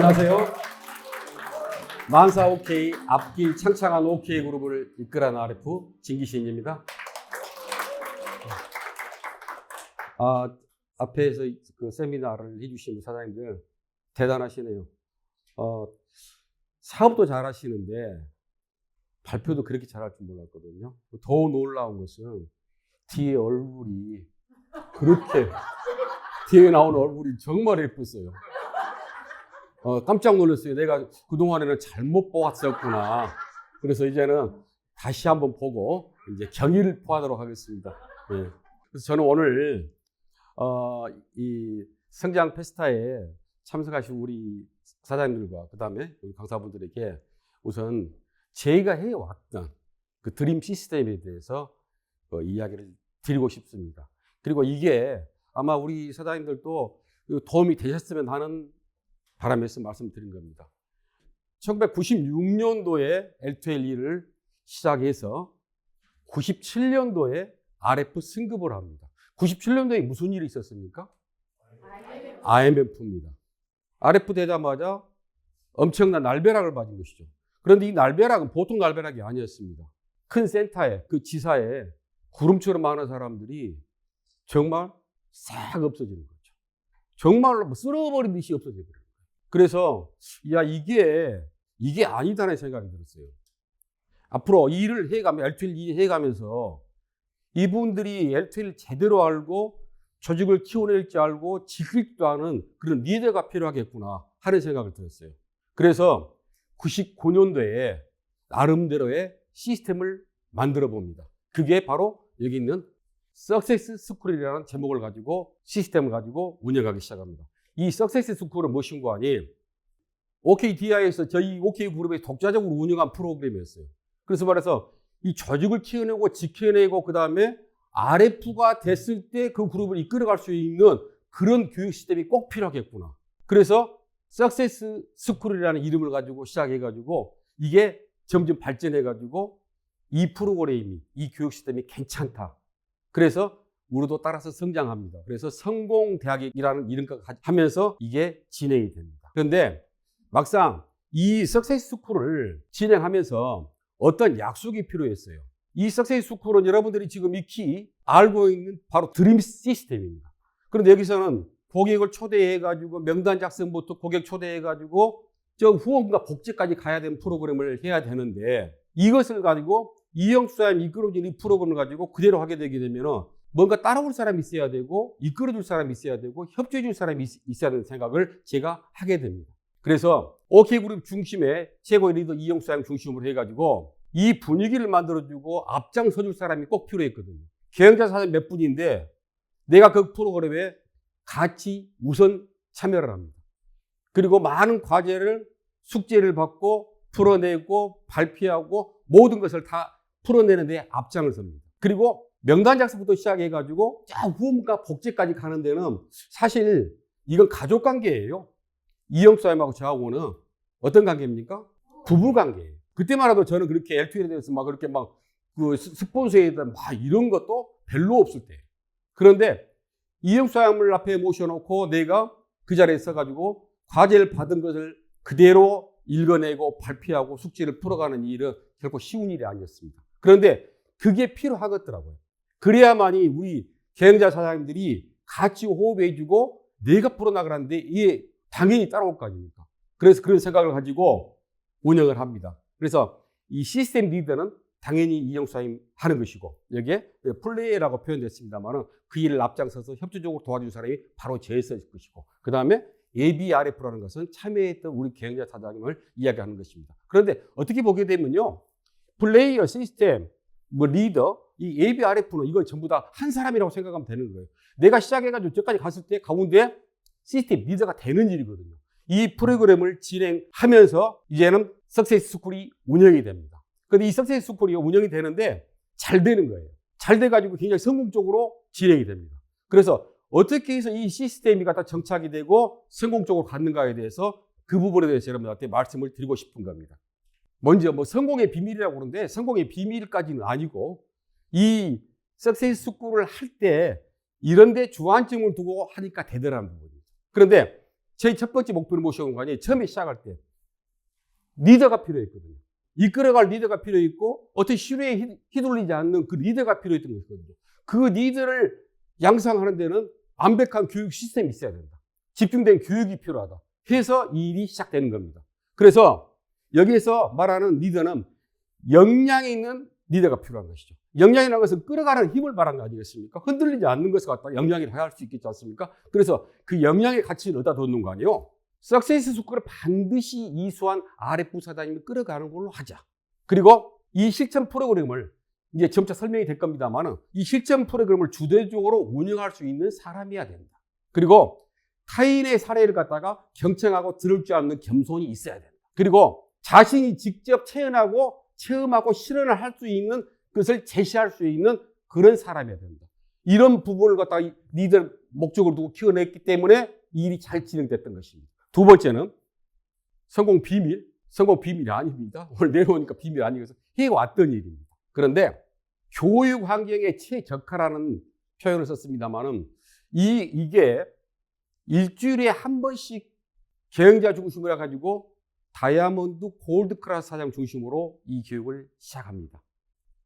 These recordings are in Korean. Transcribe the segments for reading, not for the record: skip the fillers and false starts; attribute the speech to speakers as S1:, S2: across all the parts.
S1: 안녕하세요. 만사 OK, 앞길 창창한 OK 그룹을 이끌어가는 RF 진기신입니다. 앞에서 그 세미나를 해주신 사장님들 대단하시네요. 사업도 잘하시는데 발표도 그렇게 잘할 줄 몰랐거든요. 더 놀라운 것은 뒤에 얼굴이 그렇게 뒤에 나오는 얼굴이 정말 예뻤어요. 깜짝 놀랐어요. 내가 그동안에는 잘못 보았었구나. 그래서 이제는 다시 한번 보고 이제 경의를 표하도록 하겠습니다. 네. 그래서 저는 오늘 이 성장 페스타에 참석하신 우리 사장님들과 그 다음에 우리 강사분들에게 우선 저희가 해왔던 그 드림 시스템에 대해서 이야기를 드리고 싶습니다. 그리고 이게 아마 우리 사장님들도 도움이 되셨으면 하는 바람에서 말씀드린 겁니다. 1996년도에 L2L2를 시작해서 97년도에 RF 승급을 합니다. 97년도에 무슨 일이 있었습니까? IMF입니다. RF 되자마자 엄청난 날벼락을 맞은 것이죠. 그런데 이 날벼락은 보통 날벼락이 아니었습니다. 큰 센터에, 그 지사에 구름처럼 많은 사람들이 정말 싹 없어지는 거죠. 정말로 쓸어버린 듯이 없어져 버려요. 그래서 야 이게 아니다라는 생각이 들었어요. 앞으로 이 일을 해가면 L2L 해가면서 이분들이 L2L 제대로 알고 조직을 키워낼 줄 알고 지킬 줄 아는 그런 리더가 필요하겠구나 하는 생각을 들었어요. 그래서 99년도에 나름대로의 시스템을 만들어 봅니다. 그게 바로 여기 있는 석세스 스쿨이라는 제목을 가지고 시스템을 가지고 운영하기 시작합니다. 이 석세스 스쿨은 무엇인 거 아니? OKDI에서 저희 OK그룹의 독자적으로 운영한 프로그램이었어요. 그래서 말해서 이 조직을 키워내고 지켜내고 그 다음에 RF가 됐을 때 그 그룹을 이끌어갈 수 있는 그런 교육 시스템이 꼭 필요하겠구나. 그래서 석세스 스쿨이라는 이름을 가지고 시작해가지고 이게 점점 발전해가지고 이 프로그램이 이 교육 시스템이 괜찮다. 그래서 우리도 따라서 성장합니다. 그래서 성공대학이라는 이름까지 하면서 이게 진행이 됩니다. 그런데 막상 이 석세스 스쿨을 진행하면서 어떤 약속이 필요했어요. 이 석세스 스쿨은 여러분들이 지금 익히 알고 있는 바로 드림 시스템입니다. 그런데 여기서는 고객을 초대해가지고 명단 작성부터 고객 초대해가지고 저 후원과 복지까지 가야 되는 프로그램을 해야 되는데 이것을 가지고 이영수사님이 이끌어준 이 프로그램을 가지고 그대로 하게 되게 되면은 뭔가 따라올 사람이 있어야 되고 이끌어줄 사람이 있어야 되고 협조해줄 사람이 있어야 되는 생각을 제가 하게 됩니다. 그래서 OK그룹 중심에 최고의 리더 이영수사님 중심으로 해가지고 이 분위기를 만들어주고 앞장서줄 사람이 꼭 필요했거든요. 경영자 사장 몇 분인데 내가 그 프로그램에 같이 우선 참여를 합니다. 그리고 많은 과제를 숙제를 받고 풀어내고 발표하고 모든 것을 다 풀어내는 데 앞장을 섭니다. 그리고 명단 작성부터 시작해가지고 후원과 복지까지 가는 데는 사실 이건 가족 관계예요. 이영수님하고 저하고는 어떤 관계입니까? 부부 관계예요. 그때만 해도 저는 그렇게 L2L에 대해서 막 그렇게 막 그 스폰서에 대한 막 이런 것도 별로 없을 때. 그런데 이영수님을 앞에 모셔놓고 내가 그 자리에 있어가지고 과제를 받은 것을 그대로 읽어내고 발표하고 숙제를 풀어가는 일은 결코 쉬운 일이 아니었습니다. 그런데 그게 필요하겠더라고요. 그래야만이 우리 경영자 사장님들이 같이 호흡해주고 내가 풀어나가는데 이게 당연히 따라올 거 아닙니까? 그래서 그런 생각을 가지고 운영을 합니다. 그래서 이 시스템 리더는 당연히 이영수님 하는 것이고 여기에 플레이라고 표현됐습니다만 그 일을 앞장서서 협조적으로 도와준 사람이 바로 저였을 것이고 그 다음에 ABRF라는 것은 참여했던 우리 경영자 사장님을 이야기하는 것입니다. 그런데 어떻게 보게 되면요. 플레이어, 시스템, 리더, 이 ABRF는 이건 전부 다 한 사람이라고 생각하면 되는 거예요. 내가 시작해가지고 저까지 갔을 때 가운데 시스템 리더가 되는 일이거든요. 이 프로그램을 진행하면서 이제는 석세스 스쿨이 운영이 됩니다. 그런데 이 석세스 스쿨이 운영이 되는데 잘 되는 거예요. 잘 돼가지고 굉장히 성공적으로 진행이 됩니다. 그래서 어떻게 해서 이 시스템이 갖다 정착이 되고 성공적으로 갔는가에 대해서 그 부분에 대해서 여러분들한테 말씀을 드리고 싶은 겁니다. 먼저 성공의 비밀이라고 그러는데 성공의 비밀까지는 아니고 이 석세스 스쿨을 할 때 이런 데 주안점을 두고 하니까 되더라는 부분이죠. 그런데 제 첫 번째 목표를 모셔온 거 아니에요. 처음에 시작할 때. 리더가 필요했거든요. 이끌어갈 리더가 필요 있고 어떤 시류에 휘둘리지 않는 그 리더가 필요했던 것이거든요. 그 리더를 양성하는 데는 완벽한 교육 시스템이 있어야 된다. 집중된 교육이 필요하다. 해서 이 일이 시작되는 겁니다. 그래서 여기에서 말하는 리더는 역량이 있는 리더가 필요한 것이죠. 역량이라는 것은 끌어가는 힘을 말하는 거 아니겠습니까? 흔들리지 않는 것을 갖다가 역량이라고 할 수 있겠지 않습니까? 그래서 그 역량의 가치를 얻어 뒀는 거 아니에요? 석세스 스쿨을 반드시 이수한 아랫 부사장님을 끌어가는 걸로 하자. 그리고 이 실천 프로그램을 이제 점차 설명이 될 겁니다만 이 실천 프로그램을 주도적으로 운영할 수 있는 사람이어야 된다. 그리고 타인의 사례를 갖다가 경청하고 들을 줄 아는 겸손이 있어야 된다. 그리고 자신이 직접 체험하고 실현을 할 수 있는 것을 제시할 수 있는 그런 사람이어야 된다. 이런 부분을 갖다가 리더 목적으로 두고 키워냈기 때문에 이 일이 잘 진행됐던 것입니다. 두 번째는 성공 비밀. 성공 비밀이 아닙니다. 오늘 내려오니까 비밀이 아니어서 해왔던 일입니다. 그런데 교육 환경에 최적화라는 표현을 썼습니다만은 이게 일주일에 한 번씩 경영자 중심으로 해가지고 다이아몬드 골드 클래스 사장 중심으로 이 교육을 시작합니다.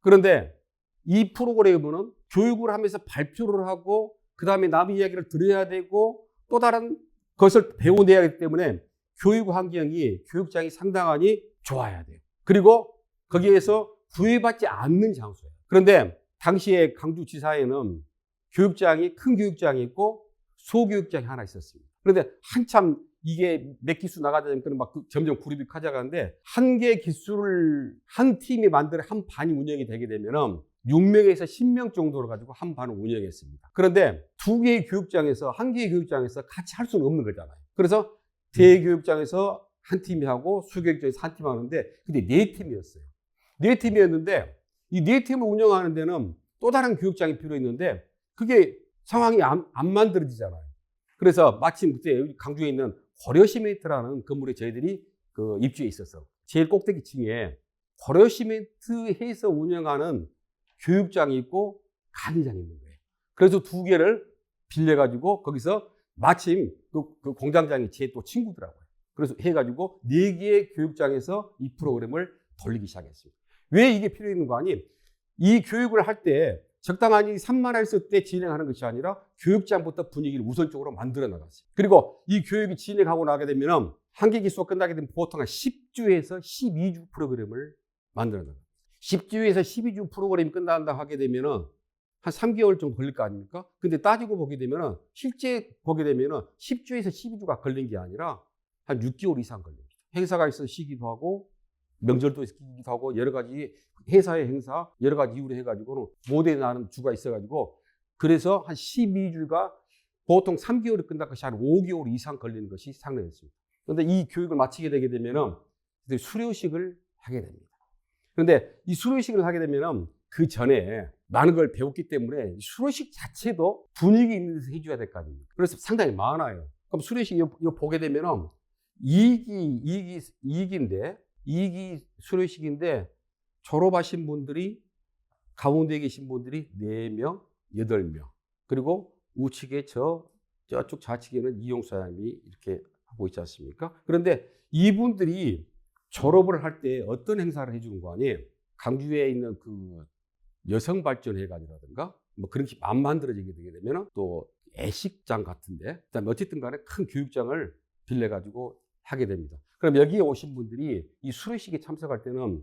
S1: 그런데 이 프로그램은 교육을 하면서 발표를 하고 그 다음에 남의 이야기를 들어야 되고 또 다른 것을 배워내야 하기 때문에 교육 환경이 교육장이 상당히 좋아야 돼요. 그리고 거기에서 구애받지 않는 장소예요. 그런데 당시에 강주지사에는 교육장이 큰 교육장이 있고 소교육장이 하나 있었습니다. 그런데 한참 이게 몇 기수 나가다 보니까 막 점점 그룹이 커져가는데 한 개 기수를 한 팀이 만들어 한 반이 운영이 되게 되면은 6명에서 10명 정도를 가지고 한 반을 운영했습니다. 그런데 두 개의 교육장에서 한 개의 교육장에서 같이 할 수는 없는 거잖아요. 그래서 대교육장에서 한 팀이 하고 수교육장에서 한 팀 하는데 근데 네 팀이었어요. 네 팀이었는데 이 네 팀을 운영하는 데는 또 다른 교육장이 필요했는데 그게 상황이 안 만들어지잖아요. 그래서 마침 그때 강주에 있는 고려시멘트라는 건물에 저희들이 입주해 있어서 제일 꼭대기 층에 고려시멘트에서 운영하는 교육장이 있고 강의장이 있는 거예요. 그래서 두 개를 빌려가지고 거기서 마침 그 공장장이 제 또 친구더라고요. 그래서 해가지고 네 개의 교육장에서 이 프로그램을 돌리기 시작했습니다. 왜 이게 필요 있는 거 아니? 이 교육을 할 때 적당한 3만 원 쓸 때 진행하는 것이 아니라 교육장부터 분위기를 우선적으로 만들어 나갔어요. 그리고 이 교육이 진행하고 나게 되면 한 개 기수가 끝나게 되면 보통 한 10주에서 12주 프로그램을 만들어 나가요. 10주에서 12주 프로그램이 끝난다 하게 되면은 한 3개월 정도 걸릴 거 아닙니까? 근데 따지고 보게 되면은 실제 보게 되면은 10주에서 12주가 걸린 게 아니라 한 6개월 이상 걸립니다. 행사가 있어시기도 하고 명절도 있기도 하고 여러 가지 회사의 행사 여러 가지 이유로 해가지고는 못해 나는 주가 있어가지고 그래서 한 12주가 보통 3개월이 끝날 것이 한 5개월 이상 걸리는 것이 상례였습니다. 그런데 이 교육을 마치게 되게 되면은 수료식을 하게 됩니다. 그런데 이 수료식을 하게 되면은 그 전에 많은 걸 배웠기 때문에 수료식 자체도 분위기 있는 데서 해줘야 될 거 아닙니까? 그래서 상당히 많아요. 그럼 수료식 이거 보게 되면은 2기인데 2기 수료식인데 졸업하신 분들이 가운데 계신 분들이 4명, 8명 그리고 우측에 저쪽 좌측에는 이용수 사장님이 이렇게 하고 있지 않습니까? 그런데 이분들이 졸업을 할 때 어떤 행사를 해주는 거 아니에요? 강주에 있는 그 여성발전회관이라든가 뭐 그런 게 안 만들어지게 되게 되면 또 애식장 같은데 그다음에 어쨌든 간에 큰 교육장을 빌려가지고 하게 됩니다. 그럼 여기에 오신 분들이 이 수료식에 참석할 때는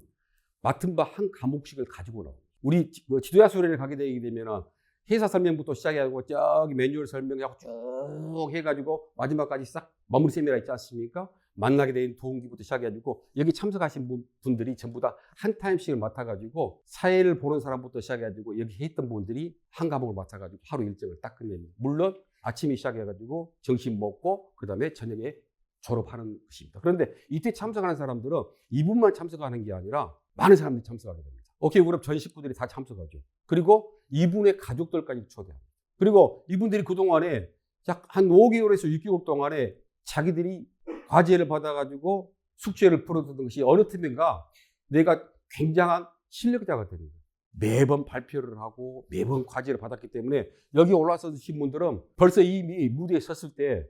S1: 맡은 바 한 과목씩을 가지고 나옵니다. 우리 지도자 수련회를 가게 되게 되면 회사 설명부터 시작해가지고 저기 매뉴얼 설명하고 쭉 해가지고 마지막까지 싹 마무리 세미나 있지 않습니까? 만나게 된 동기부터 시작해가지고 여기 참석하신 분들이 전부 다 한 타임씩을 맡아가지고 사회를 보는 사람부터 시작해가지고 여기 했던 분들이 한 과목을 맡아가지고 하루 일정을 딱 끝냅니다. 물론 아침에 시작해가지고 점심 먹고 그 다음에 저녁에 졸업하는 것입니다. 그런데 이때 참석하는 사람들은 이분만 참석하는 게 아니라 많은 사람들이 참석하게 됩니다. 오케이, 그럼 전 식구들이 다 참석하죠. 그리고 이분의 가족들까지 초대합니다. 그리고 이분들이 그동안에 약 한 5개월에서 6개월 동안에 자기들이 과제를 받아가지고 숙제를 풀어두던 것이 어느 틈인가 내가 굉장한 실력자가 되는 거예요. 매번 발표를 하고 매번 과제를 받았기 때문에 여기 올라서신 분들은 벌써 이미 무대에 섰을 때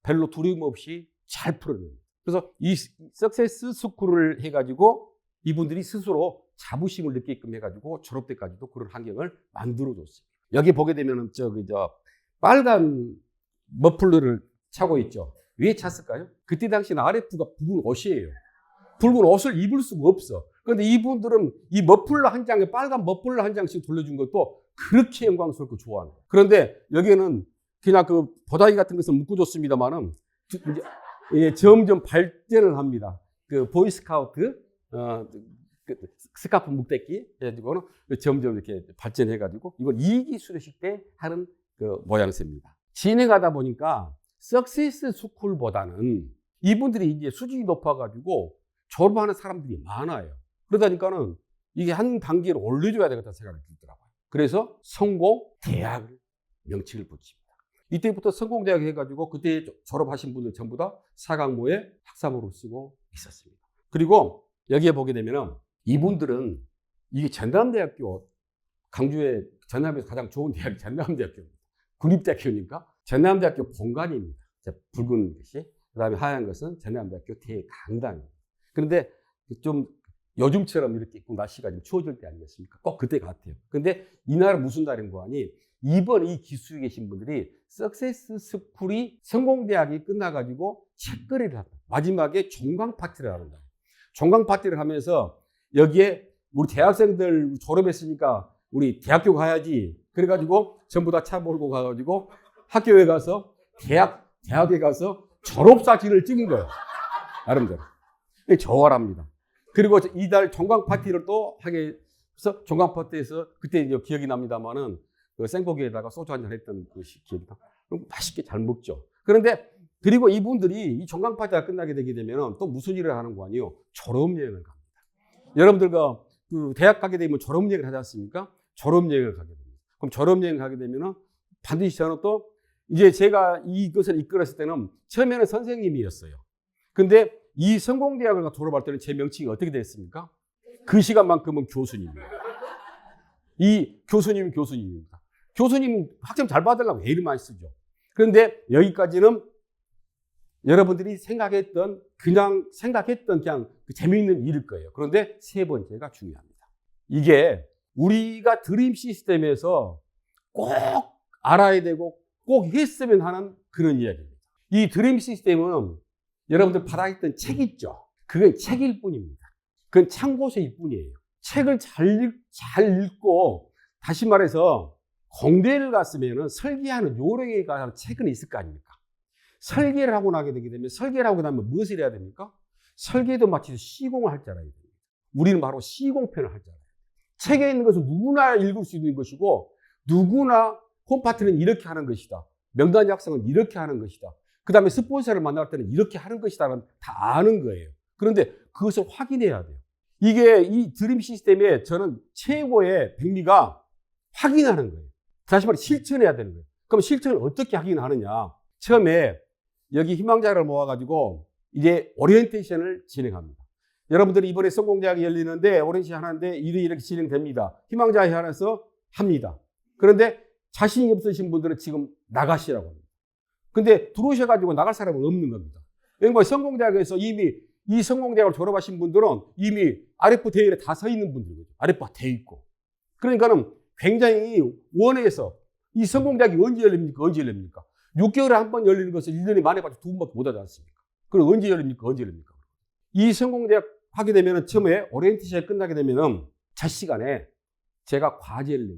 S1: 별로 두려움 없이 잘 풀어냅니다. 그래서 이 석세스 스쿨을 해가지고 이분들이 스스로 자부심을 느끼게끔 해가지고 졸업 때까지도 그런 환경을 만들어줬어요. 여기 보게 되면은 빨간 머플러를 차고 있죠. 왜 찼을까요? 그때 당시는 RF가 붉은 옷이에요. 붉은 옷을 입을 수가 없어. 그런데 이분들은 이 머플러 한 장에 빨간 머플러 한 장씩 돌려준 것도 그렇게 영광스럽고 좋아하는 거예요. 그런데 여기는 그냥 그 보다기 같은 것을 묶어줬습니다만은 이제 점점 발전을 합니다. 그 보이스카우트 스카프 묶대기 해가지고는 점점 이렇게 발전해가지고 이건 2기 수료식 때 하는 그 모양새입니다. 진행하다 보니까 석세스 스쿨보다는 이분들이 이제 수준이 높아가지고 졸업하는 사람들이 많아요. 그러다니까는 이게 한 단계를 올려줘야 되겠다는 생각이 들더라고요. 그래서 성공대학 명칭을 붙입니다. 이때부터 성공대학 해가지고 그때 졸업하신 분들 전부 다 사강모에 학사모를 쓰고 있었습니다. 그리고 여기에 보게 되면은 이분들은 이게 전남대학교, 강주의 전남에서 가장 좋은 대학이 전남대학교입니다. 국립대학교니까 전남대학교 본관입니다. 붉은 것이. 그 다음에 하얀 것은 전남대학교 대강당입니다. 그런데 좀 요즘처럼 이렇게 있고 날씨가 좀 추워질 때 아니겠습니까? 꼭 그때 같아요. 근데 이날은 무슨 날인 거 아니? 이번 이 기수에 계신 분들이 석세스 스쿨이 성공대학이 끝나가지고 책거리를 한다. 마지막에 종강 파티를 한다. 종강 파티를 하면서 여기에 우리 대학생들 졸업했으니까 우리 대학교 가야지. 그래가지고 전부 다 차 몰고 가가지고 학교에 가서 대학에 가서 졸업사진을 찍은 거예요. 나름대로. 저활합니다. 그리고 이달 종강 파티를 또 하게 해서 종강 파티에서 그때 이제 기억이 납니다만은 그 생고기에다가 소주 한잔 했던 그 기억이 나. 맛있게 잘 먹죠. 그런데 그리고 이분들이 이 종강 파티가 끝나게 되게 되면 또 무슨 일을 하는 거 아니에요? 졸업여행을 갑니다. 여러분들과 그 대학 가게 되면 졸업여행을 하지 않습니까? 졸업여행을 가게 됩니다. 그럼 졸업여행 가게 되면은 반드시 저는 또 이제 제가 이것을 이끌었을 때는 처음에는 선생님이었어요. 근데 이 성공대학을 졸업할 때는 제 명칭이 어떻게 됐습니까? 그 시간만큼은 교수님입니다. 이 교수님은 교수님입니다. 교수님 학점 잘 받으려고 애를 많이 쓰죠. 그런데 여기까지는 여러분들이 생각했던 그냥 그 재미있는 일일 거예요. 그런데 세 번째가 중요합니다. 이게 우리가 드림 시스템에서 꼭 알아야 되고 꼭 했으면 하는 그런 이야기입니다. 이 드림 시스템은 여러분들 받아있던 책 있죠? 그건 책일 뿐입니다. 그건 참고서일 뿐이에요. 책을 잘 읽고, 다시 말해서 공대를 갔으면 설계하는 요령에 관한 책은 있을 거 아닙니까? 설계를 하고 나게 되게 되면 설계를 하고 나면 무엇을 해야 됩니까? 설계도 마치 시공을 할 줄 알아야 됩니다. 우리는 바로 시공편을 할 줄 알아요. 책에 있는 것은 누구나 읽을 수 있는 것이고 누구나 홈파티는 이렇게 하는 것이다. 명단 작성은 이렇게 하는 것이다. 그 다음에 스폰서를 만날 때는 이렇게 하는 것이다는 다 아는 거예요. 그런데 그것을 확인해야 돼요. 이게 이 드림 시스템의 저는 최고의 백미가 확인하는 거예요. 다시 말해 실천해야 되는 거예요. 그럼 실천을 어떻게 확인하느냐? 처음에 여기 희망자를 모아가지고 이제 오리엔테이션을 진행합니다. 여러분들이 이번에 성공대학이 열리는데 오리엔테이션 하는데 일이 이렇게 진행됩니다. 희망자 회원에서 합니다. 그런데 자신이 없으신 분들은 지금 나가시라고 합니다. 근데 들어오셔가지고 나갈 사람은 없는 겁니다. 왜냐면 성공대학에서 이미 이 성공대학을 졸업하신 분들은 이미 RF 대회에 다 서 있는 분들이거든요. RF가 돼 있고. 그러니까는 굉장히 원해서 이 성공대학이 언제 열립니까? 6개월에 한 번 열리는 것을 1년에 많아봐도 2번밖에 못 하지 않습니까? 그럼 언제 열립니까? 이 성공대학 하게 되면 처음에 오리엔테이션이 끝나게 되면 첫 시간에 제가 과제를 내요.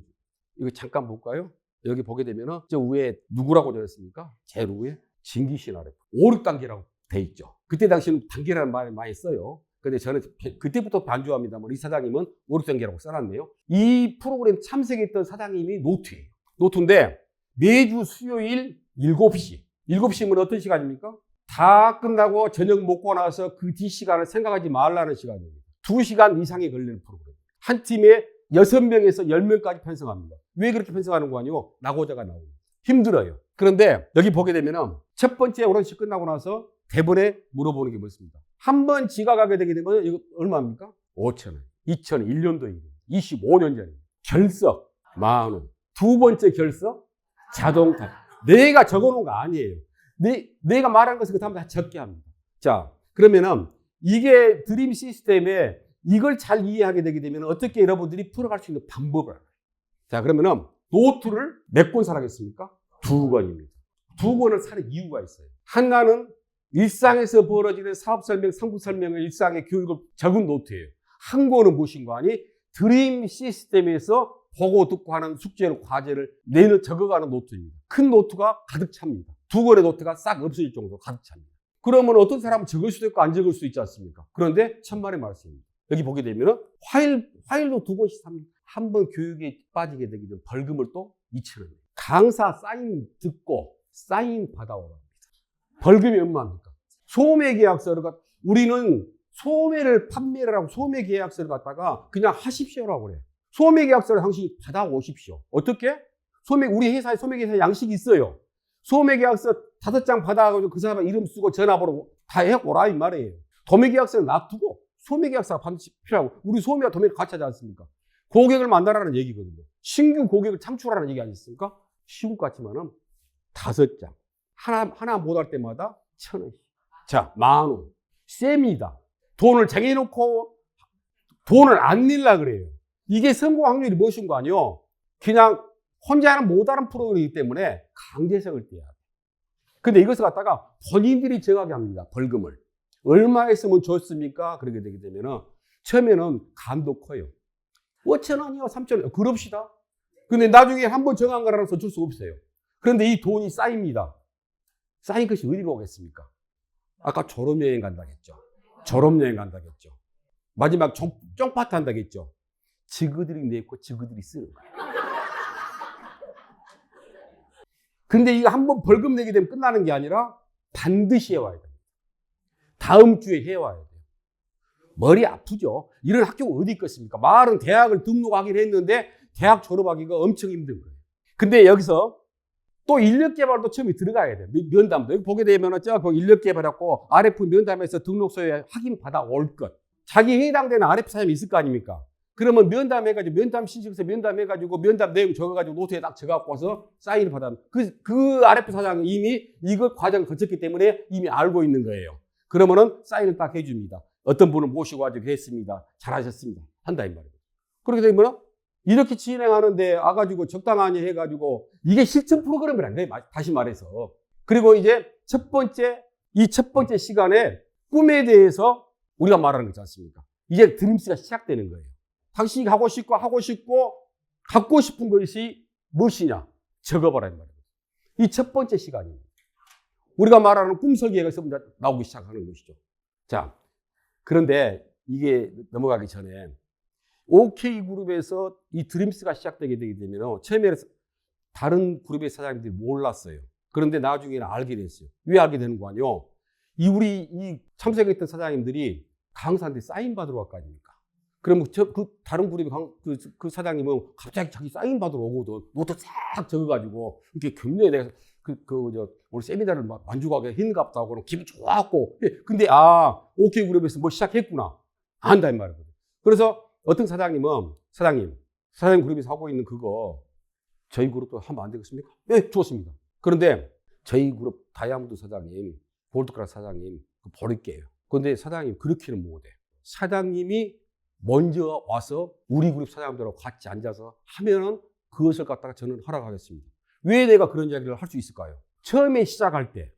S1: 이거 잠깐 볼까요? 여기 보게 되면은 저 위에 누구라고 되어 있습니까? 제일 위에 진기신 RF 5, 6단계라고 돼 있죠. 그때 당시는 단계라는 말을 많이 써요. 근데 저는 그때부터 반주합니다만 이 사장님은 5, 6단계라고 써놨네요. 이 프로그램 참석했던 사장님이 노트예요. 노트인데 매주 수요일 7시. 7시면 어떤 시간입니까? 다 끝나고 저녁 먹고 나서 그 뒤 시간을 생각하지 말라는 시간입니다. 2시간 이상이 걸리는 프로그램. 한 팀에 6명에서 10명까지 편성합니다. 왜 그렇게 편성하는 거 아니고 낙오자가 나옵니다. 힘들어요. 그런데 여기 보게 되면은 첫 번째 오런시 끝나고 나서 대본에 물어보는 게 뭐습니까? 한 번 지각하게 되게 되면 이거 얼마입니까? 5,000원. 2001년도입니다. 25년 전입니다. 결석 10,000원. 두 번째 결석 자동타. 내가 적어놓은 거 아니에요. 내가 말한 것을 그 다음에 다 적게 합니다. 자, 그러면은 이게 드림 시스템에 이걸 잘 이해하게 되게 되면 어떻게 여러분들이 풀어갈 수 있는 방법을 알아요. 자, 그러면은 노트를 몇 권 사라겠습니까? 2권입니다. 2권을 사는 이유가 있어요. 하나는 일상에서 벌어지는 사업 설명, 상품 설명을 일상의 교육을 적은 노트예요. 한 권은 무엇인가 하니 드림 시스템에서 보고 듣고 하는 숙제를 과제를 내는 적어가는 노트입니다. 큰 노트가 가득 찹니다. 2권의 노트가 싹 없어질 정도로 가득 찹니다. 그러면 어떤 사람은 적을 수도 있고 안 적을 수도 있지 않습니까? 그런데 천만의 말씀입니다. 여기 보게 되면 파일도 2권씩 삽니다. 한 번 교육에 빠지게 되게 되면 벌금을 또 2,000원. 강사 사인 듣고 사인 받아오랍니다. 벌금이 얼마입니까? 소매 계약서를 우리는 소매를 판매를 하고 소매 계약서를 갖다가 그냥 하십시오라고 그래요. 소매 계약서를 당신이 받아오십시오. 어떻게? 우리 회사에 소매 계약서 양식이 있어요. 소매 계약서 5장 받아가지고 그 사람 이름 쓰고 전화번호 다 해오라 이 말이에요. 도매 계약서는 놔두고 소매 계약서가 반드시 필요하고 우리 소매와 도매를 같이 하지 않습니까? 고객을 만나라는 얘기거든요. 신규 고객을 창출하라는 얘기 아니겠습니까? 쉬운 것 같지만은 5장. 하나 못 할 때마다 1,000원씩. 자, 10,000원. 셉니다. 돈을 정해놓고 돈을 안 내려고 그래요. 이게 성공 확률이 무엇인가 아니요? 그냥 혼자는 못하는 프로그램이기 때문에 강제성을 떼야 돼. 근데 이것을 갖다가 본인들이 정하게 합니다. 벌금을. 얼마 했으면 좋습니까? 그렇게 되게 되면은 처음에는 감도 커요. 5,000원이요, 3,000원. 그럽시다. 근데 나중에 한번 정한 거라서 줄 수 없어요. 그런데 이 돈이 쌓입니다. 쌓인 것이 어디로 오겠습니까? 아까 졸업여행 간다겠죠. 졸업여행 간다겠죠. 마지막 쫑파트 한다겠죠. 지그들이 내고 지그들이 쓰는 거예요. 근데 이거 한번 벌금 내게 되면 끝나는 게 아니라 반드시 해와야 됩니다. 다음 주에 해와야 돼요. 머리 아프죠. 이런 학교가 어디 있겠습니까? 말은 대학을 등록하긴 했는데 대학 졸업하기가 엄청 힘든 거예요. 근데 여기서 또 인력개발도 처음에 들어가야 돼요. 면담도. 여기 보게 되면 저 인력개발하고 RF 면담에서 등록서에 확인 받아 올 것. 자기 해당되는 RF 사람이 있을 거 아닙니까? 그러면 면담해가지고 면담 신청서 면담해가지고 면담 내용 적어가지고 노트에 딱 적어갖고 와서 사인을 받아. 그 RF 사장은 이미 이거 과정을 거쳤기 때문에 이미 알고 있는 거예요. 그러면은 사인을 딱 해줍니다. 어떤 분을 모시고 가지고 했습니다. 잘하셨습니다. 한다 이 말이에요. 그렇게 되면 이렇게 진행하는데 와가지고 적당하니 해가지고 이게 실천 프로그램이라는 거예요. 다시 말해서. 그리고 이제 첫 번째 시간에 꿈에 대해서 우리가 말하는 거지 않습니까? 이제 드림스가 시작되는 거예요. 당신이 하고 싶고 갖고 싶은 것이 무엇이냐? 적어봐라 이 말이에요. 이 첫 번째 시간입니다. 우리가 말하는 꿈설계가 나오기 시작하는 것이죠. 자, 그런데 이게 넘어가기 전에 OK그룹에서 이 드림스가 시작되게 되게 되면 처음에는 다른 그룹의 사장님들이 몰랐어요. 그런데 나중에는 알게 됐어요. 왜 알게 되는 거 아니요? 우리 참석했던 사장님들이 강사한테 사인 받으러 왔거 아닙니까? 그럼 그 다른 그룹의 그 사장님은 갑자기 자기 사인 받으러 오거든. 노트 싹 적어가지고 이렇게 격려에 대해서 우리 세미나를 만족하게 했는갑다 하고 기분 좋았고. 근데 OK그룹에서 뭐 시작했구나. 안다 이 말이거든. 그래서 어떤 사장님은 사장님 그룹에서 하고 있는 그거 저희 그룹도 하면 안 되겠습니까? 네, 좋습니다. 그런데 저희 그룹 다이아몬드 사장님, 골드클래스 사장님 버릴게요. 그런데 사장님 그렇게는 못해. 사장님이 먼저 와서 우리 그룹 사장님들하고 같이 앉아서 하면은 그것을 갖다가 저는 허락하겠습니다. 왜 내가 그런 이야기를 할 수 있을까요? 처음에 시작할 때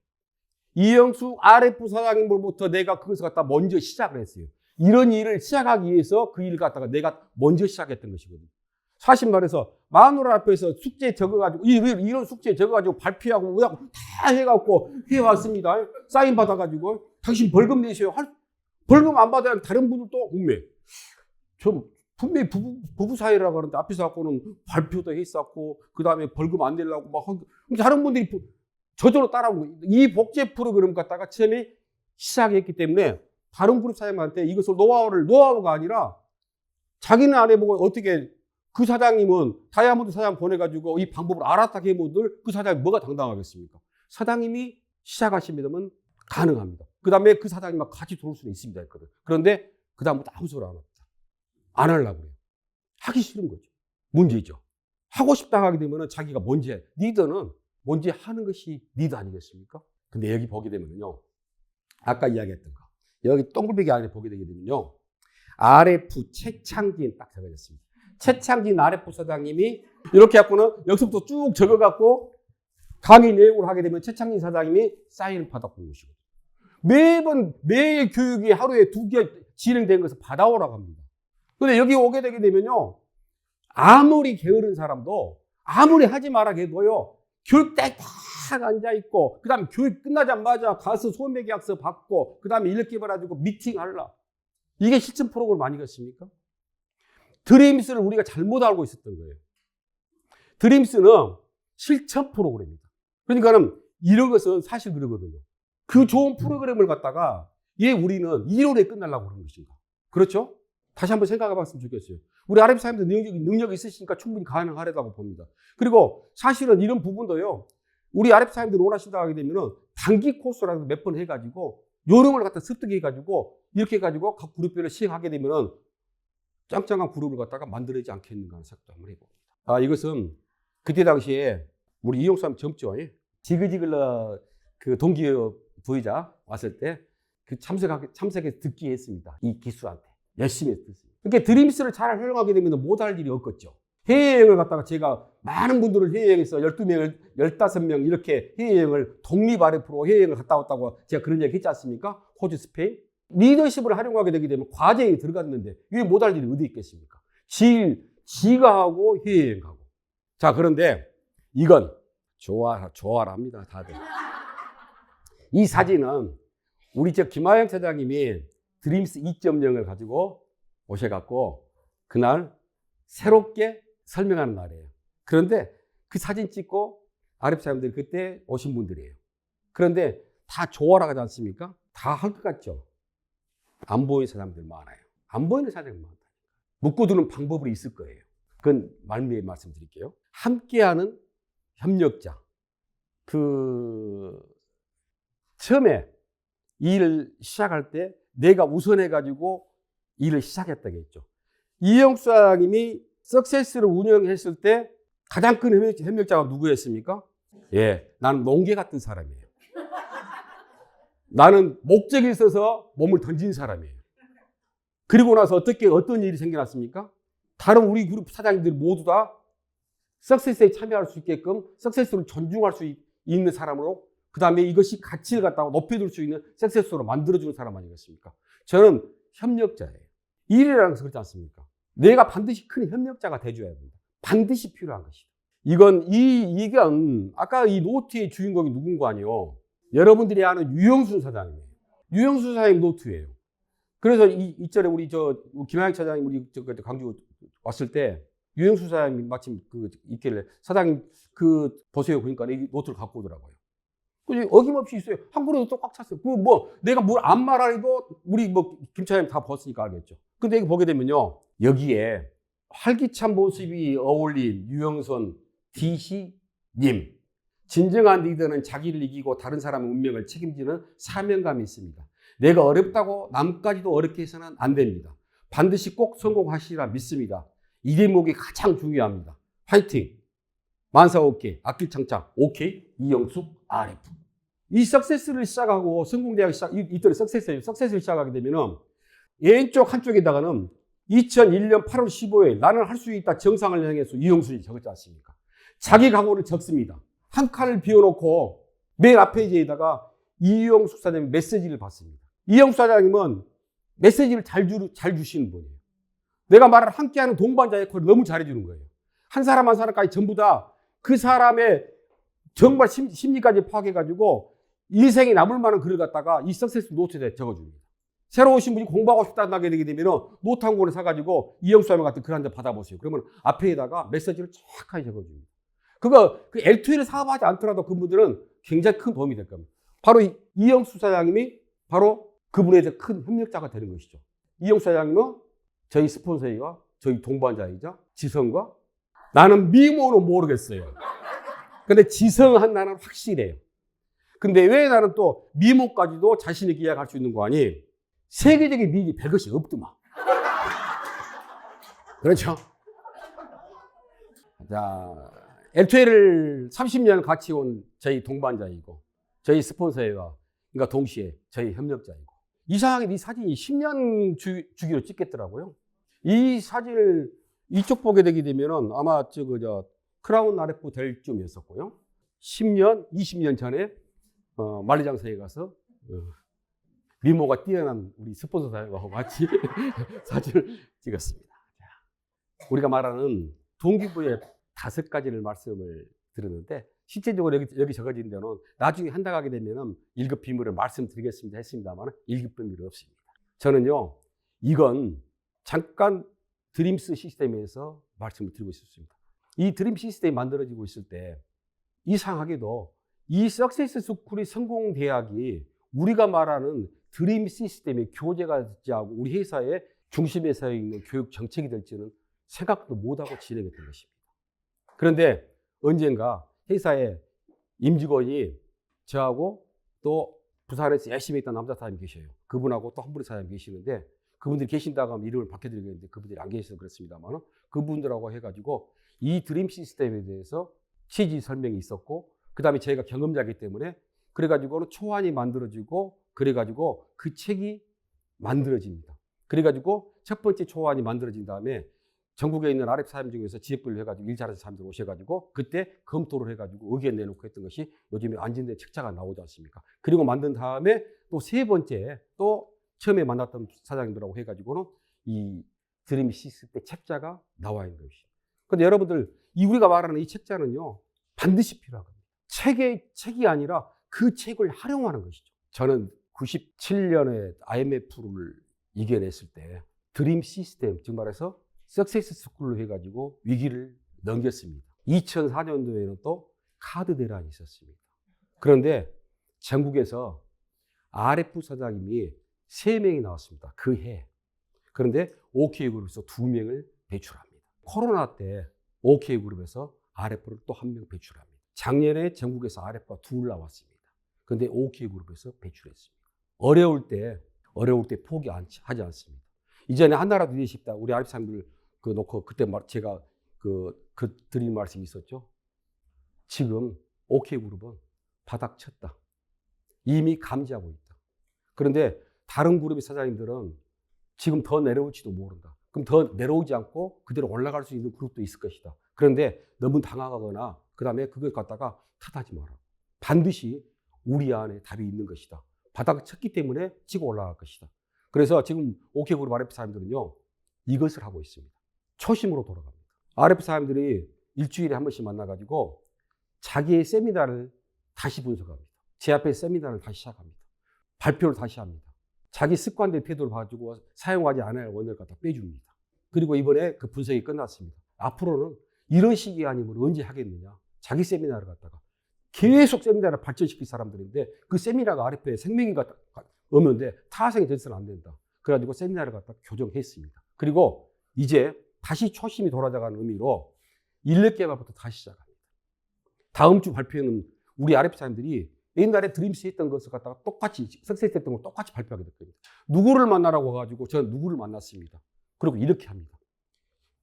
S1: 이영숙 RF 사장님으로부터 내가 그것을 갖다 먼저 시작을 했어요. 이런 일을 시작하기 위해서 그 일을 갖다가 내가 먼저 시작했던 것이거든요. 사실 말해서 마누라 앞에서 숙제 적어가지고 이런 숙제 적어가지고 발표하고 다 해갖고 해왔습니다. 사인 받아가지고 당신 벌금 내세요. 벌금 안 받아야 다른 분들도 저 분명히 부부 사이라고 하는데 앞에서 갖고는 발표도 했었고 그 다음에 벌금 안 내려고 막 다른 분들이 저절로 따라온 거예요. 이 복제 프로그램 갖다가 처음에 시작했기 때문에 다른 그룹 사장님한테 이것을 노하우가 아니라 자기는 안 해보고 어떻게 그 사장님은 다이아몬드 사장 보내가지고 이 방법을 알았다 해보들 그 사장이 뭐가 당당하겠습니까? 사장님이 시작하시면 가능합니다. 그 다음에 그 사장님과 같이 들어올 수는 있습니다. 했거든. 그런데 그 다음부터 아무 소리 안 합니다. 안 하려고 그래요. 하기 싫은 거죠. 문제죠. 하고 싶다 하게 되면 자기가 먼저 해. 리더는 먼저 하는 것이 리더 아니겠습니까? 근데 여기 보게 되면요. 아까 이야기했던 거. 여기 동글배기 안에 보게 되게 되면요. RF 최창진 딱 적어졌습니다. 최창진 RF 사장님이 이렇게 갖고는 여기서부터 쭉 적어갖고 강의 내용을 하게 되면 최창진 사장님이 사인을 받아본 것이고 매일 교육이 하루에 2개 진행된 것을 받아오라고 합니다. 근데 여기 오게 되게 되면요. 아무리 게으른 사람도 아무리 하지 말라 해도요. 교육대에 딱 앉아있고 그 다음에 교육 끝나자마자 가서 소매 계약서 받고 그 다음에 인력 개발해가지고 미팅하려. 이게 실천 프로그램 아니겠습니까? 드림스를 우리가 잘못 알고 있었던 거예요. 드림스는 실천 프로그램입니다. 그러니까는 이런 것은 사실 그러거든요. 그 좋은 프로그램을 갖다가 왜 우리는 1월에 끝나려고 그러는 것인가? 그렇죠? 다시 한번 생각해 봤으면 좋겠어요. 우리 RF 사람들 능력이 있으시니까 충분히 가능하다고 봅니다. 그리고 사실은 이런 부분도요. 우리 RF 사람들이 원하신다고 하게 되면은 단기 코스라도 몇 번 해가지고 요령을 갖다 습득해가지고 이렇게 해가지고 각 그룹별로 시행하게 되면은 짱짱한 그룹을 갖다가 만들어지지 않겠는가 하는 생각도 한번 해봅니다. 이것은 그때 당시에 우리 이용수 젊죠. 지글지글러 그 동기업 부의자 왔을 때 그 참석해 듣기 했습니다. 이 기수한테. 열심히 했습니다. 그러니까 드림스를 잘 활용하게 되면 못할 일이 없겠죠. 해외여행을 갔다가 제가 많은 분들을 해외여행에서 12명, 15명 이렇게 해외여행을 독립 RF로 해외여행을 갔다 왔다고 제가 그런 얘기 했지 않습니까? 호주, 스페인. 리더십을 활용하게 되게 되면 과제에 들어갔는데 왜 못할 일이 어디 있겠습니까? 지가 하고 해외여행 가고. 자, 그런데 이건 좋아라 합니다, 다들. 이 사진은 우리 김하영 차장님이 드림스 2.0을 가지고 오셔갖고 그날 새롭게 설명하는 날이에요. 그런데 그 사진 찍고 RF 사람들이 그때 오신 분들이에요. 그런데 다 좋아라 하지 않습니까? 다 할 것 같죠? 안 보이는 사람들 많아요. 안 보이는 사람들 많다. 묶어두는 방법이 있을 거예요. 그건 말미에 말씀드릴게요. 함께하는 협력자. 처음에 일을 시작할 때 내가 우선해가지고 일을 시작했다고 했죠. 이영수 사장님이 석세스를 운영했을 때 가장 큰 협력자가 누구였습니까? 나는 농개 같은 사람이에요. 나는 목적이 있어서 몸을 던진 사람이에요. 그리고 나서 어떤 일이 생겨났습니까? 다른 우리 그룹 사장님들 모두 다 석세스에 참여할 수 있게끔 석세스를 존중할 수 있는 사람으로 그 다음에 이것이 가치를 갖다가 높여줄 수 있는 석세스로 만들어주는 사람 아니겠습니까? 저는 협력자예요. 일이라는 것은 그렇지 않습니까? 내가 반드시 큰 협력자가 돼줘야 된다. 반드시 필요한 것이다. 이건 아까 이 노트의 주인공이 누군가 아니요. 여러분들이 아는 유영순 사장님이에요. 유영순 사장님 노트예요. 그래서 이전에 우리 김하영 차장님 우리 광주 왔을 때 유영순 사장님 마침 있길래 사장님 보세요. 그러니까 이 노트를 갖고 오더라고요. 어김없이 있어요. 한국어도 또 꽉 찼어요. 내가 뭘 안 말해도 우리 김 차장님 다 봤으니까 알겠죠. 근데 여기 보게 되면요. 여기에 활기찬 모습이 어울린 유영선 DC님. 진정한 리더는 자기를 이기고 다른 사람의 운명을 책임지는 사명감이 있습니다. 내가 어렵다고 남까지도 어렵게 해서는 안 됩니다. 반드시 꼭 성공하시리라 믿습니다. 이 대목이 가장 중요합니다. 화이팅! 만사 오케이, 악기 창창 오케이, 이영숙 RF. 이 석세스를 시작하고 성공대학 이들의 석세스를 시작하게 되면은 왼쪽 한쪽에다가는 2001년 8월 15일 나는 할 수 있다 정상을 향해서 이영숙이 적었지 않습니까? 자기 각오를 적습니다. 한 칸을 비워놓고 맨 앞 페이지에다가 이영숙 사장님 메시지를 받습니다. 이영숙 사장님은 메시지를 잘 주시는 분이에요. 내가 말을 함께하는 동반자의 역할을 너무 잘해주는 거예요. 한 사람 한 사람까지 전부 다 그 사람의 정말 심리까지 파악해가지고 인생에 남을 만한 글을 갖다가 이 석세스 노트에 적어줍니다. 새로 오신 분이 공부하고 싶다고 하게 되게 되면 노트 한 권을 사가지고 이영수 사장 같은 글 한 장 받아보세요. 그러면 앞에다가 메시지를 정확하게 적어줍니다. 그 L2L을 사업하지 않더라도 그분들은 굉장히 큰 도움이 될 겁니다. 바로 이영수 사장님이 바로 그분에 대해 큰 협력자가 되는 것이죠. 이영수 사장님은 저희 스폰서이자 저희 동반자이자 지성과 나는 미모는 모르겠어요. 근데 지성한 나는 확실해요. 근데 왜 나는 또 미모까지도 자신 있게 이야기할 수 있는 거 아니? 세계적인 미인이 별것이 없더만. 그렇죠? 자, L2L을 30년 같이 온 저희 동반자이고 저희 스폰서와 그러니까 동시에 저희 협력자이고. 이상하게 이 사진이 10년 주기로 찍겠더라고요. 이 사진을 이쪽 보게 되게 되면은 아마 크라운 RF 될 쯤이었었고요. 10년, 20년 전에 만리장성에 가서 미모가 뛰어난 우리 스폰서하고 같이 사진을 찍었습니다. 우리가 말하는 동기부여 5가지를 말씀을 드렸는데 실제적으로 여기 적어진 데는 나중에 한다 가게 되면 1급 비밀을 말씀드리겠습니다 했습니다만 1급 비밀은 없습니다. 저는요, 이건 잠깐 드림스 시스템에서 말씀을 드리고 있었습니다. 이 드림 시스템이 만들어지고 있을 때 이상하게도 이 석세스 스쿨의 성공 대학이 우리가 말하는 드림 시스템의 교재가 되지 않고 우리 회사의 중심에 서 있는 교육 정책이 될지는 생각도 못하고 진행했던 것입니다. 그런데 언젠가 회사에 임직원이 저하고 또 부산에서 열심히 했던 남자 사장님이 계셔요. 그분하고 또 한 분의 사장님이 계시는데 그분들이 계신다고 하면 이름을 밝혀드리겠는데 그분들이 안 계셔서 그렇습니다만 그분들하고 해가지고 이 드림 시스템에 대해서 취지 설명이 있었고 그 다음에 저희가 경험자이기 때문에 그래가지고는 초안이 만들어지고 그래가지고 그 책이 만들어집니다. 그래가지고 첫 번째 초안이 만들어진 다음에 전국에 있는 RF 사람 중에서 지역별로 해가지고 일 잘하는 사람들 오셔가지고 그때 검토를 해가지고 의견 내놓고 했던 것이 요즘에 안진대 책자가 나오지 않습니까? 그리고 만든 다음에 또 세 번째 또 처음에 만났던 사장님들하고 해가지고는 이 드림 시스템 책자가 나와 있는 것이죠. 근데 여러분들 우리가 말하는 이 책자는요 반드시 필요합니다. 책이 아니라 그 책을 활용하는 것이죠. 저는 97년에 IMF를 이겨냈을 때 드림 시스템 즉 말해서 석세스 스쿨로 해가지고 위기를 넘겼습니다. 2004년도에는 또 카드 대란이 있었습니다. 그런데 전국에서 RF 사장님이 3명이 나왔습니다. 그 해. 그런데 OK그룹에서 2명을 배출합니다. 코로나 때 OK그룹에서 RF를 또 1명 배출합니다. 작년에 전국에서 RF가 2 나왔습니다. 그런데 OK그룹에서 배출했습니다. 어려울 때 포기하지 않습니다. 이전에 한나라도 이해 싶다. 우리 RF 사람들 놓고 그때 제가 드린 말씀이 있었죠. 지금 OK그룹은 바닥 쳤다. 이미 감지하고 있다. 그런데 다른 그룹의 사장님들은 지금 더 내려올지도 모른다. 그럼 더 내려오지 않고 그대로 올라갈 수 있는 그룹도 있을 것이다. 그런데 너무 당황하거나 그 다음에 그걸 갖다가 탓하지 마라. 반드시 우리 안에 답이 있는 것이다. 바닥을 쳤기 때문에 치고 올라갈 것이다. 그래서 지금 OK그룹 RF 사람들은요 이것을 하고 있습니다. 초심으로 돌아갑니다. RF 사람들이 일주일에 한 번씩 만나가지고 자기의 세미나를 다시 분석합니다. 제 앞에 세미나를 다시 시작합니다. 발표를 다시 합니다. 자기 습관들 태도를 봐주고 사용하지 않아야 원을 갖다 빼줍니다. 그리고 이번에 그 분석이 끝났습니다. 앞으로는 이런 시기 아니면 언제 하겠느냐. 자기 세미나를 갖다가 계속 세미나를 발전시킬 사람들인데 그 세미나가 RF에 생명이 없는데 타생이 돼서는 안 된다. 그래가지고 세미나를 갖다 교정했습니다. 그리고 이제 다시 초심이 돌아가는 의미로 인력 개발부터 다시 시작합니다. 다음 주 발표는 우리 RF 사람들이 옛날에 드림스 했던 것을 갖다가 똑같이 석세스 했던 걸 똑같이 발표하게 될 겁니다. 누구를 만나라고 해가지고 저는 누구를 만났습니다. 그리고 이렇게 합니다.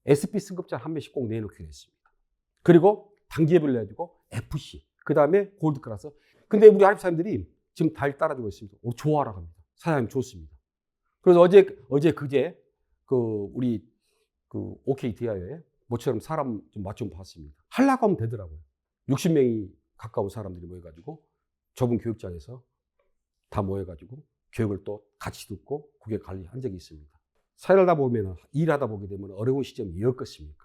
S1: SP 승급자 한 명씩 꼭 내놓기로 했습니다. 그리고 단계별로 해가지고 FC 그 다음에 골드 클래스. 근데 우리 RF 사람들이 지금 달 따라주고 있습니다. 좋아하라고 합니다. 사장님 좋습니다. 그래서 그제 우리 OK 디아에 모처럼 사람 좀 맛 좀 봤습니다. 하려고 하면 되더라고요. 60명이 가까운 사람들이 모여가지고 좁은 교육장에서 다 모여가지고 교육을 또 같이 듣고 고객 관리한 적이 있습니다. 살다 보면 일하다 보게 되면 어려운 시점이 엮었습니까?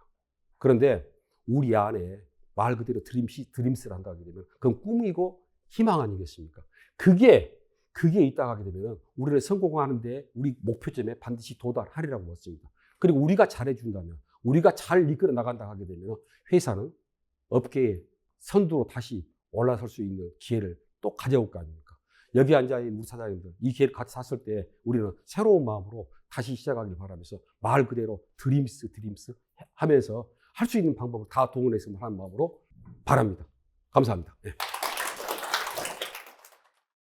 S1: 그런데 우리 안에 말 그대로 드림스를 한다 하게 되면 그건 꿈이고 희망 아니겠습니까? 그게 있다 하게 되면 우리는 성공하는데 우리 목표점에 반드시 도달하리라고 봤습니다. 그리고 우리가 잘해준다면 우리가 잘 이끌어 나간다 하게 되면 회사는 업계의 선두로 다시 올라설 수 있는 기회를 또 가져올 거 아닙니까? 여기 앉아있는 우리 사장님들 이 기회를 같이 샀을 때 우리는 새로운 마음으로 다시 시작하길 바라면서 말 그대로 드림스 하면서 할 수 있는 방법을 다 동원해서 하는 마음으로 바랍니다. 감사합니다. 네.